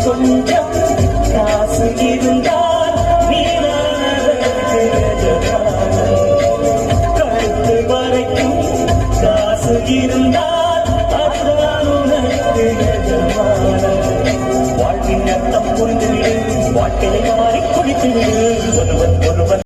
கொஞ்சம் காசு இருந்தால் கழுத்து வரைக்கும் காசு இருந்தால் அதுதான் உனக்கு எஜமானம். வாழ்வின் அர்த்தம் புரிந்துவிடு, வாழ்க்கையை மாறி குடித்துவிடு.